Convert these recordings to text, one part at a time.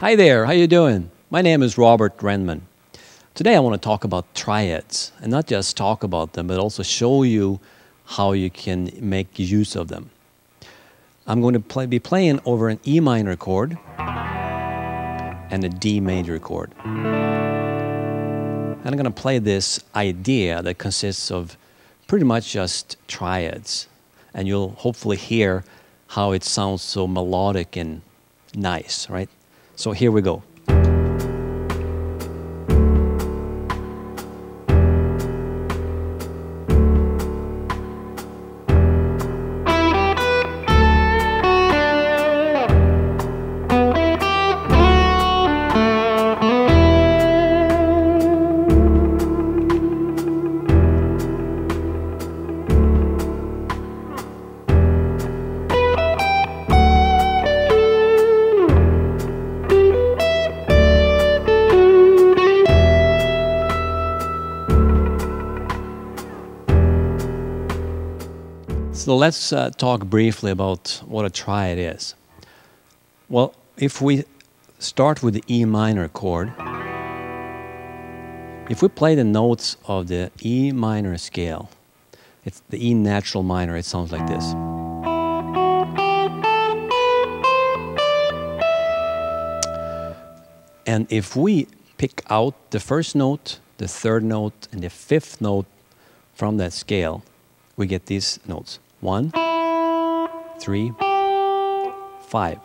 Hi there, how you doing? My name is Robert Renman. Today I want to talk about triads, and not just talk about them, but also show you how you can make use of them. I'm going to be playing over an E minor chord and a D major chord. And I'm going to play this idea that consists of pretty much just triads. And you'll hopefully hear how it sounds so melodic and nice, right? So here we go. So let's talk briefly about what a triad is. Well, if we start with the E minor chord, if we play the notes of the E minor scale, it's the E natural minor, it sounds like this. And if we pick out the first note, the third note, and the fifth note from that scale, we get these notes. 1, 3, 5.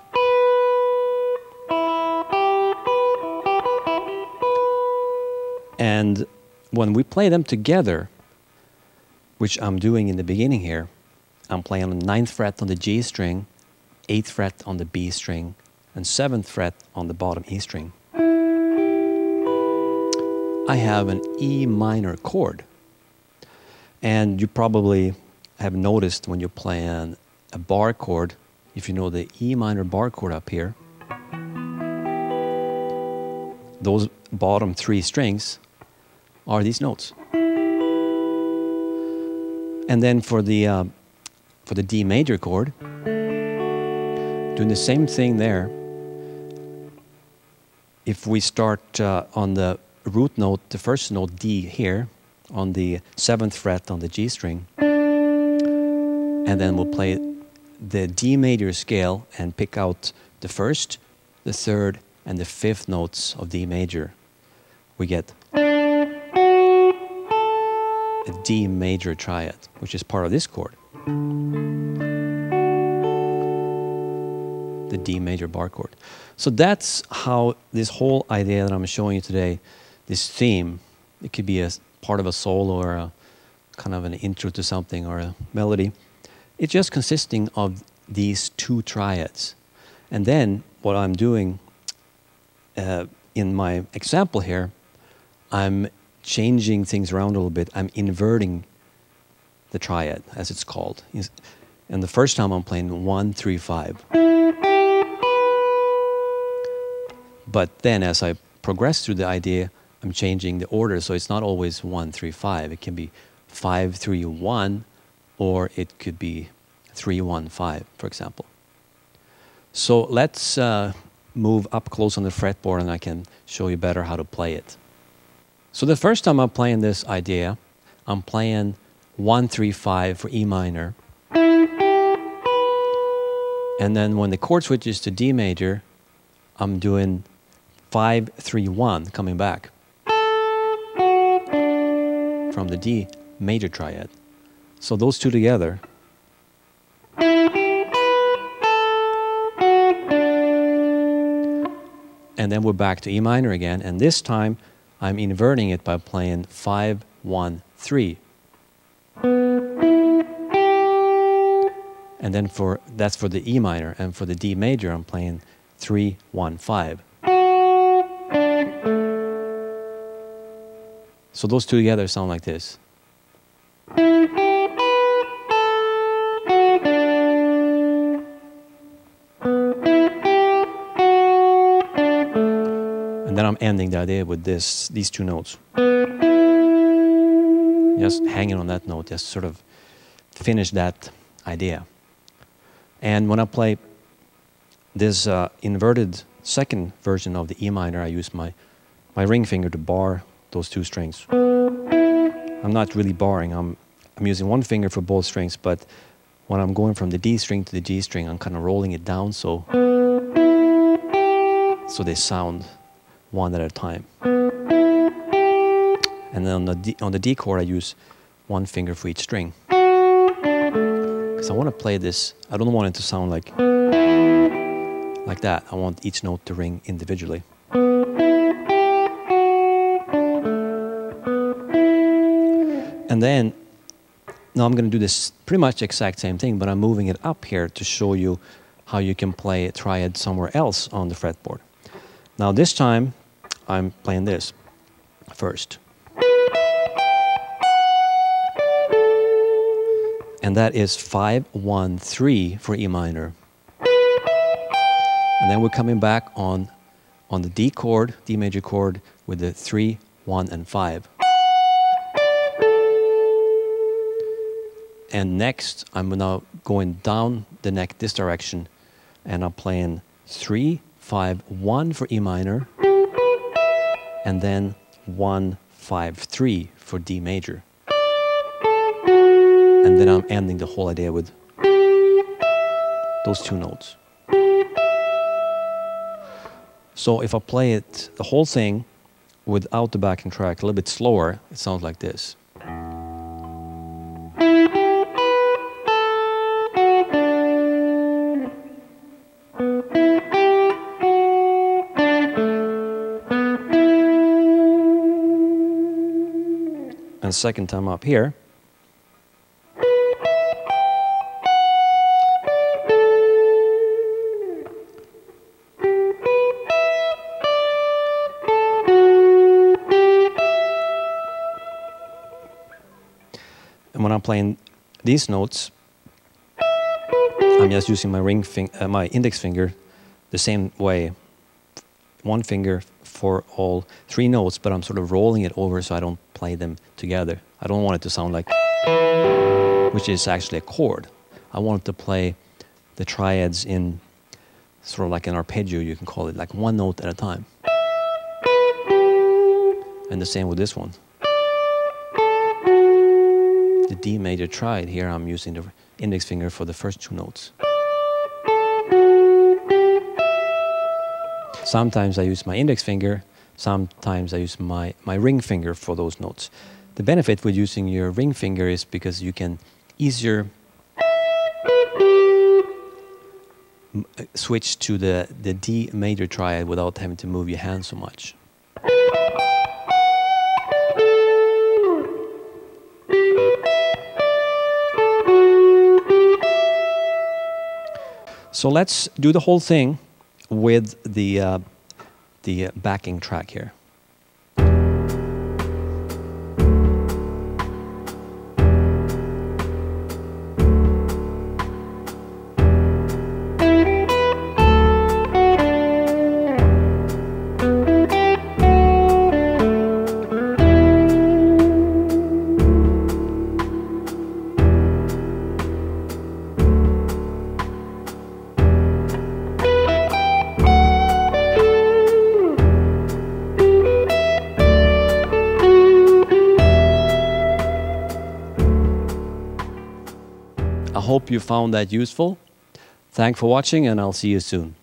And when we play them together, which I'm doing in the beginning here, I'm playing on the 9th fret on the G string, 8th fret on the B string, and 7th fret on the bottom E string. I have an E minor chord. And you probably have noticed when you're playing a bar chord, if you know the E minor bar chord up here, those bottom 3 strings are these notes. And then for the D major chord, doing the same thing there. If we start on the root note, the first note D here, on the 7th fret on the G string, and then we'll play the D major scale and pick out the first, the third, and the 5th notes of D major. We get a D major triad, which is part of this chord, the D major bar chord. So that's how this whole idea that I'm showing you today, this theme, it could be a part of a solo or a kind of an intro to something or a melody. It's just consisting of these 2 triads. And then what I'm doing in my example here, I'm changing things around a little bit. I'm inverting the triad, as it's called. And the first time I'm playing 1, 3, 5. But then as I progress through the idea, I'm changing the order, so it's not always 1, 3, 5. It can be 5, 3, 1, or it could be 3, 1, 5, for example. So let's move up close on the fretboard and I can show you better how to play it. So the first time I'm playing this idea, I'm playing 1, 3, 5 for E minor. And then when the chord switches to D major, I'm doing 5, 3, 1, coming back from the D major triad. So those 2 together. And then we're back to E minor again, and this time I'm inverting it by playing 5, 1, 3. And then that's for the E minor, and for the D major I'm playing 3, 1, 5. So those 2 together sound like this. And then I'm ending the idea with these 2 notes. Just hanging on that note, just sort of finish that idea. And when I play this inverted second version of the E minor, I use my ring finger to bar those two strings. I'm not really barring, I'm using one finger for both strings, but when I'm going from the D string to the G string, I'm kind of rolling it down so they sound one at a time. And then on the D chord, I use one finger for each string. Because I want to play this, I don't want it to sound like that. I want each note to ring individually. And then, now I'm going to do this pretty much exact same thing, but I'm moving it up here to show you how you can play a triad somewhere else on the fretboard. Now this time, I'm playing this first. And that is 5-1-3 for E minor. And then we're coming back on the D chord, D major chord, with the 3, 1, and 5. And next, I'm now going down the neck this direction, and I'm playing 3, 5, 1 for E minor, and then 1, 5, 3 for D major. And then I'm ending the whole idea with those two notes. So if I play it, the whole thing, without the backing track, a little bit slower, it sounds like this. And second time up here. And when I'm playing these notes, I'm just using my my index finger the same way. One finger for all three notes, but I'm sort of rolling it over so I don't play them together. I don't want it to sound like, which is actually a chord. I want it to play the triads in sort of like an arpeggio, you can call it, like one note at a time. And the same with this one. The D major triad here, I'm using the index finger for the first two notes. Sometimes I use my index finger, sometimes I use my ring finger for those notes. The benefit with using your ring finger is because you can easier switch to the D major triad without having to move your hand so much. So let's do the whole thing with the backing track here. I hope you found that useful. Thanks for watching, and I'll see you soon.